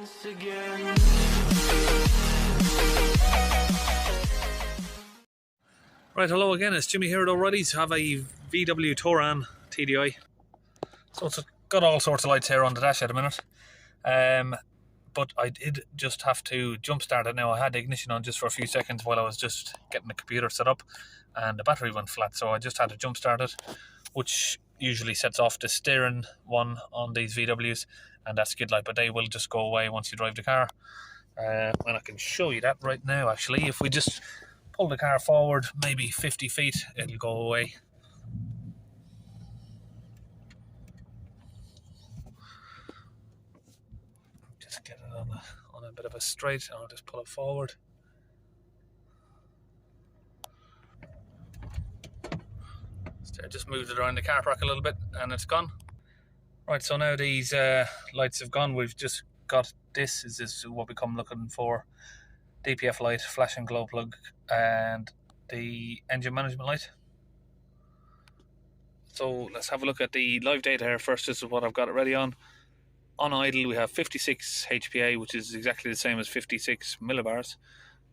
Right, hello again, it's Jimmy here at O'Reilly's. I have a VW Touran TDI. So it's got all sorts of lights here on the dash at the minute. But I did just have to jump start it now. I had the ignition on just for a few seconds while I was just getting the computer set up and the battery went flat, so I just had to jump start it, which usually sets off the steering one on these VWs and that skid light, but they will just go away once you drive the car. And I can show you that right now actually. If we just pull the car forward maybe 50 feet, it'll go away. Just get it on a bit of a straight, and I'll just pull it forward. So I just moved it around the car park a little bit and it's gone. Right, so now these lights have gone. We've just got this is what we come looking for. DPF light, flash and glow plug, and the engine management light. So let's have a look at the live data here first. This is what I've got it ready on. On idle we have 56 HPA, which is exactly the same as 56 millibars.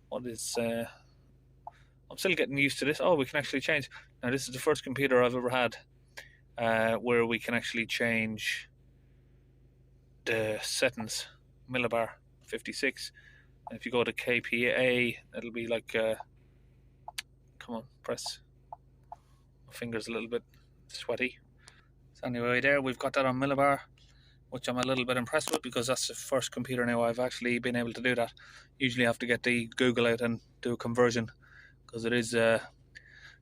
What is I'm still getting used to this. Oh, we can actually change. Now this is the first computer I've ever had where we can actually change the settings. Millibar 56. And if you go to KPA, it'll be like come on, press. My finger's a little bit sweaty. So anyway, there we've got that on millibar, which I'm a little bit impressed with because that's the first computer now I've actually been able to do that. Usually I have to get the Google out and do a conversion because it is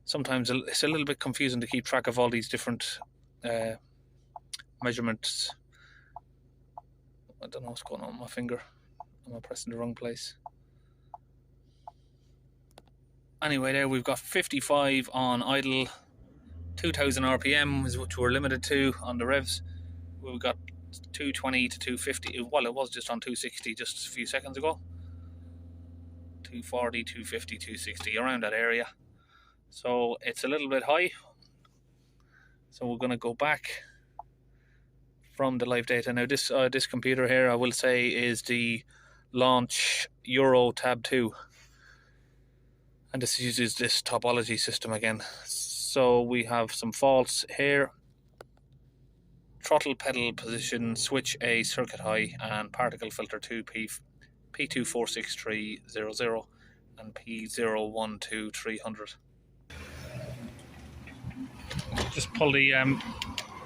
sometimes it's a little bit confusing to keep track of all these different measurements. I don't know what's going on with my finger. Am I pressing the wrong place? Anyway, there we've got 55 on idle, 2000 RPM is what we're limited to on the revs. We've got 220 to 250. Well, it was just on 260 just a few seconds ago. 240, 250, 260, around that area. So it's a little bit high. So we're going to go back from the live data. Now this computer here, I will say, is the Launch Euro Tab 2. And this uses this topology system again. So we have some faults here. Throttle pedal position, switch A circuit high, and particle filter 2 P246300 and P012300. Just pull the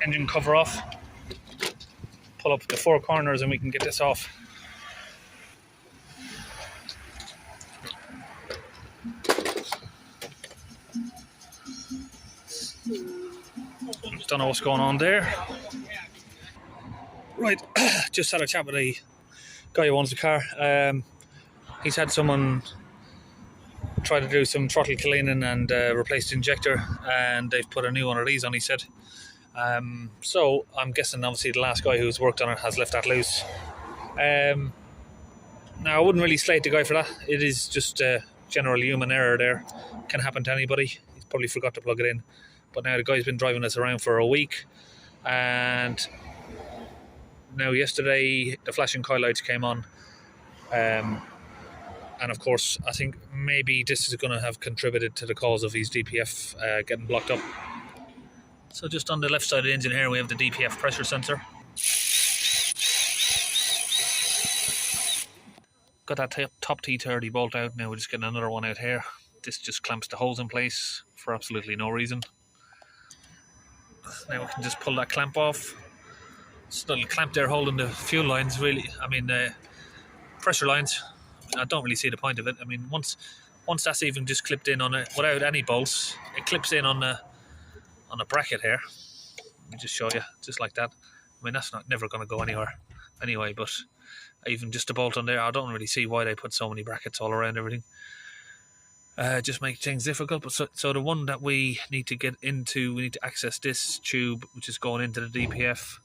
engine cover off, pull up the four corners, and we can get this off. Don't know what's going on there. Right, just had a chat with a guy who owns the car. He's had someone try to do some throttle cleaning and replace the injector, and they've put a new one of these on, he said. So I'm guessing obviously the last guy who's worked on it has left that loose. Now I wouldn't really slate the guy for that. It is just general human error there. Can happen to anybody. He's probably forgot to plug it in. But now the guy's been driving this around for a week, and now yesterday the flashing coil lights came on, and of course I think maybe this is going to have contributed to the cause of his DPF getting blocked up. So just on the left side of the engine here we have the DPF pressure sensor. Got that top T30 bolt out. Now we're just getting another one out here. This just clamps the hose in place for absolutely no reason. Now we can just pull that clamp off. It's a little clamp there holding the fuel lines, really. I mean, pressure lines. I don't really see the point of it. I mean, once that's even just clipped in on it without any bolts, it clips in on a bracket here. Let me just show you, just like that. I mean, that's never going to go anywhere anyway. But even just a bolt on there, I don't really see why they put so many brackets all around everything. Just make things difficult. But so the one that we need to get into, we need to access this tube, which is going into the DPF.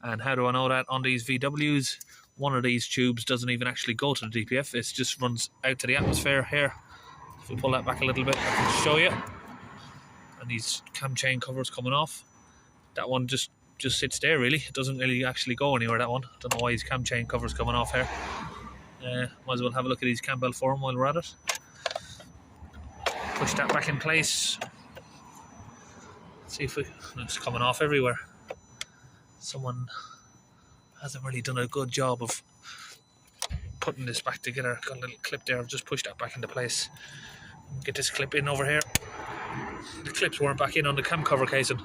And how do I know that? On these VWs, one of these tubes doesn't even actually go to the DPF. It just runs out to the atmosphere here. If we pull that back a little bit, I can show you. And these cam chain covers coming off. That one just just sits there really. It doesn't really actually go anywhere, that one. Don't know why his cam chain cover's coming off here. Might as well have a look at his cam belt for him while we're at it. Push that back in place. See if it's coming off everywhere. Someone hasn't really done a good job of putting this back together. Got a little clip there. I've just pushed that back into place. Get this clip in over here. The clips weren't back in on the cam cover casing.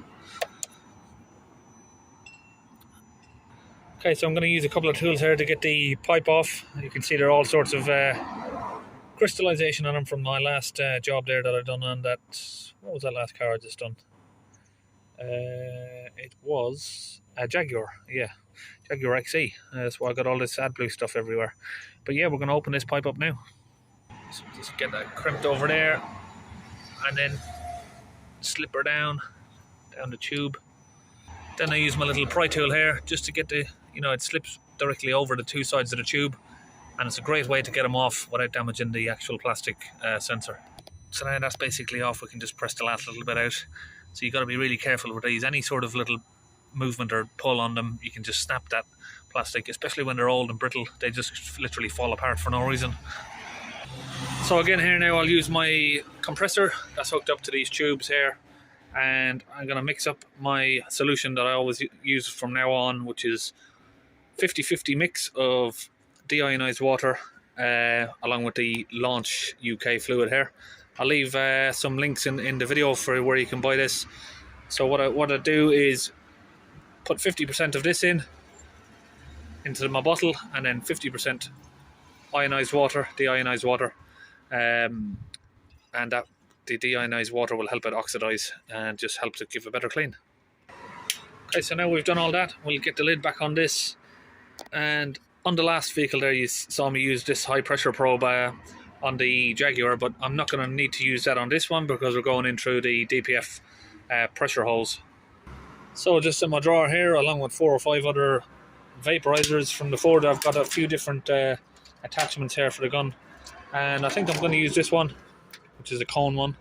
Okay, so I'm going to use a couple of tools here to get the pipe off. You can see there are all sorts of crystallization on them from my last job there that I've done on that. What was that last car I just done? It was a Jaguar, yeah, Jaguar XE. That's why I got all this AdBlue stuff everywhere. But yeah, we're going to open this pipe up now. So just get that crimped over there, and then slip her down the tube. Then I use my little pry tool here just to get the, it slips directly over the two sides of the tube, and it's a great way to get them off without damaging the actual plastic sensor. So now that's basically off, we can just press the last little bit out. So you've got to be really careful with these. Any sort of little movement or pull on them, you can just snap that plastic, especially when they're old and brittle. They just literally fall apart for no reason. So again here now, I'll use my compressor that's hooked up to these tubes here, and I'm going to mix up my solution that I always use from now on, which is 50-50 mix of deionized water along with the Launch UK fluid here. I'll leave some links in the video for where you can buy this. So what I do is put 50% of this into my bottle, and then 50% ionized water, deionized water, and that the deionized water will help it oxidize and just help to give a better clean. Okay, so now we've done all that, we'll get the lid back on this. And on the last vehicle there, you saw me use this high pressure probe on the Jaguar, but I'm not going to need to use that on this one because we're going in through the DPF pressure hose. So just in my drawer here, along with 4 or 5 other vaporizers from the Ford, I've got a few different attachments here for the gun, and I think I'm going to use this one, which is a cone one.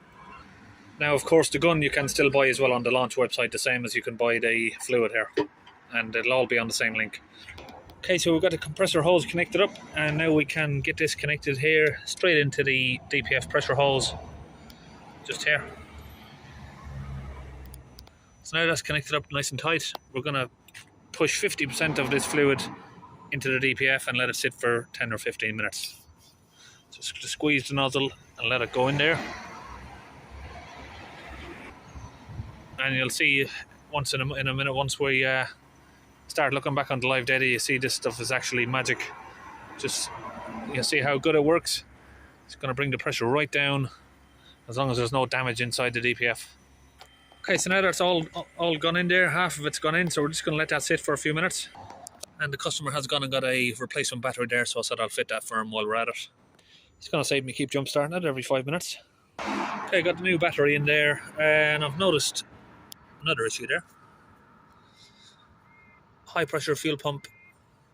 Now of course the gun you can still buy as well on the Launch website, the same as you can buy the fluid here, and it'll all be on the same link. Okay, so we've got the compressor hose connected up, and now we can get this connected here straight into the DPF pressure hose, just here. So now that's connected up nice and tight. We're going to push 50% of this fluid into the DPF and let it sit for 10 or 15 minutes. Just squeeze the nozzle and let it go in there. And you'll see once in a minute, once we start looking back on the live data, you see this stuff is actually magic. Just, you see how good it works. It's going to bring the pressure right down as long as there's no damage inside the DPF. Okay, so now that's all gone in there. Half of it's gone in, so we're just going to let that sit for a few minutes. And the customer has gone and got a replacement battery there, so I said I'll fit that for him while we're at it. It's going to save me keep jump starting it every 5 minutes. Okay, got the new battery in there, and I've noticed another issue there. High pressure fuel pump,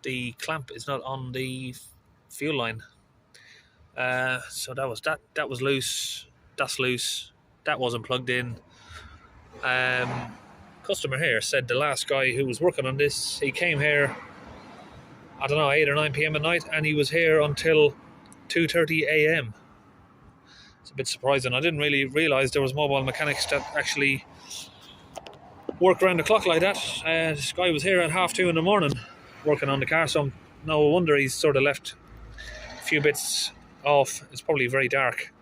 the clamp is not on the fuel line. So that was loose, that's loose, that wasn't plugged in. Customer here said the last guy who was working on this, he came here, I don't know, 8 or 9 p.m. at night, and he was here until 2:30 a.m. It's a bit surprising. I didn't really realise there was mobile mechanics that actually work around the clock like that. This guy was here at 2:30 in the morning working on the car, so no wonder he's sort of left a few bits off. It's probably very dark,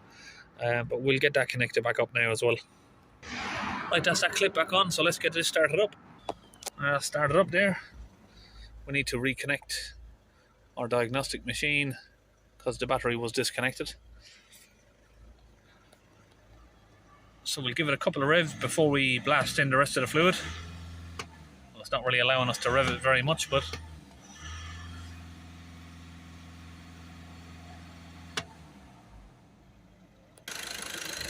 but we'll get that connected back up now as well. Right, that's that clip back on, so let's get this started up. Started up there. We need to reconnect our diagnostic machine because the battery was disconnected. So we'll give it a couple of revs before we blast in the rest of the fluid. Well, it's not really allowing us to rev it very much, but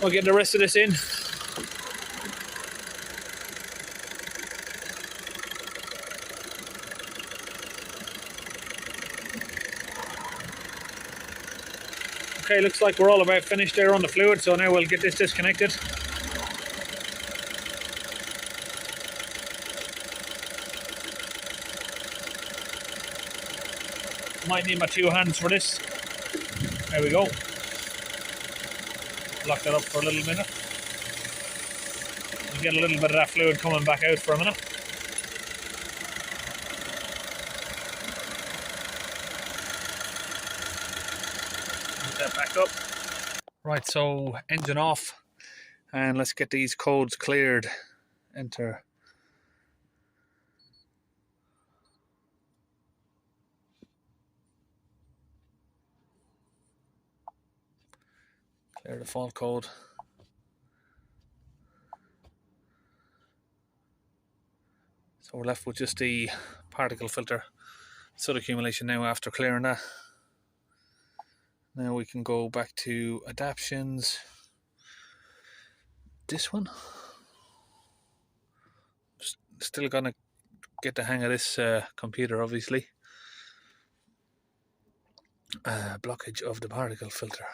we'll get the rest of this in. Okay, looks like we're all about finished there on the fluid, so now we'll get this disconnected. Might need my two hands for this. There we go. Lock that up for a little minute. You get a little bit of that fluid coming back out for a minute. Put that back up. Right, so engine off, and let's get these codes cleared. Enter. Clear the fault code. So we're left with just the particle filter soot accumulation now after clearing that. Now we can go back to adaptions. This one. Still gonna get the hang of this computer, obviously. Blockage of the particle filter.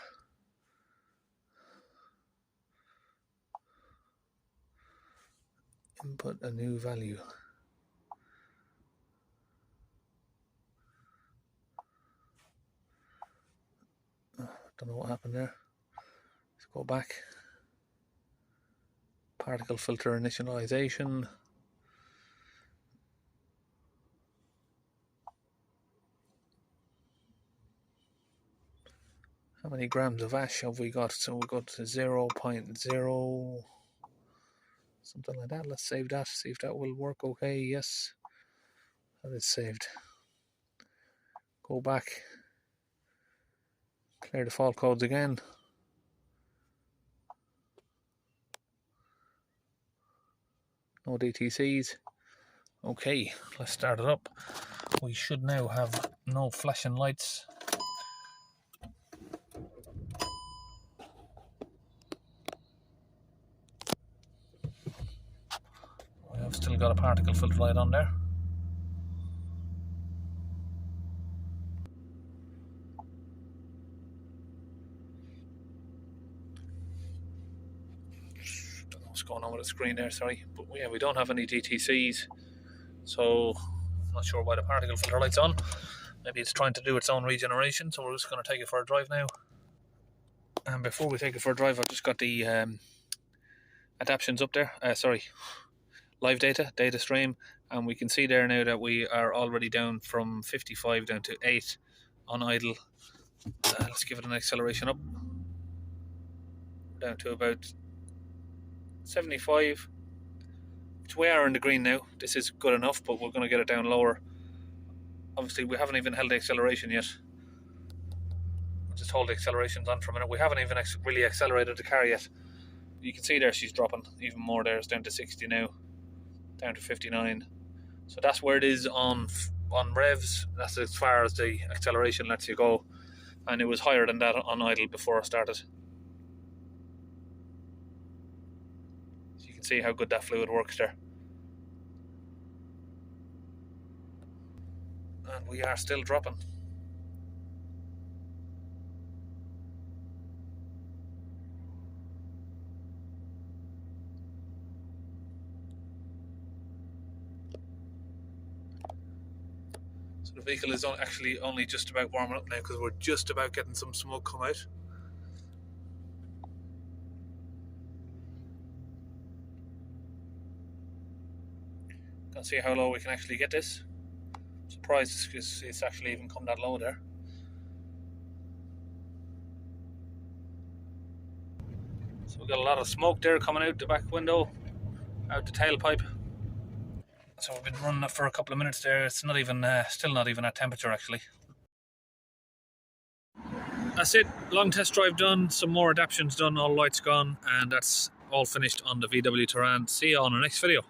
Input a new value. Don't know what happened there. Let's go back. Particle filter initialization. How many grams of ash have we got? So we got to 0.0 something like that. Let's save that, see if that will work okay. Yes, that is saved. Go back, clear the fault codes again. No DTCs. Okay, let's start it up. We should now have no flashing lights. I've still got a particle filter light on there. Don't know what's going on with the screen there, sorry. But yeah, we don't have any DTCs, so I'm not sure why the particle filter light's on. Maybe it's trying to do its own regeneration, so we're just going to take it for a drive now. And before we take it for a drive, I've just got the adaptions up there. Live data stream, and we can see there now that we are already down from 55 down to 8 on idle. Let's give it an acceleration up. Down to about 75, which we are in the green now. This is good enough, but we're going to get it down lower. Obviously, we haven't even held the acceleration yet. I'll just hold the accelerations on for a minute. We haven't even really accelerated the car yet. You can see there she's dropping even more there. It's down to 60 now. Down to 59, so that's where it is on revs. That's as far as the acceleration lets you go, and it was higher than that on idle before I started. So you can see how good that fluid works there, and we are still dropping. The vehicle is actually only just about warming up now because we're just about getting some smoke come out. Can't see how low we can actually get this. I'm surprised it's actually even come that low there. So we've got a lot of smoke there coming out the back window, out the tailpipe. So we've been running it for a couple of minutes there. It's not even, still not even at temperature actually. That's it. Long test drive done. Some more adaptions done. All lights gone, and that's all finished on the VW Touran. See you on the next video.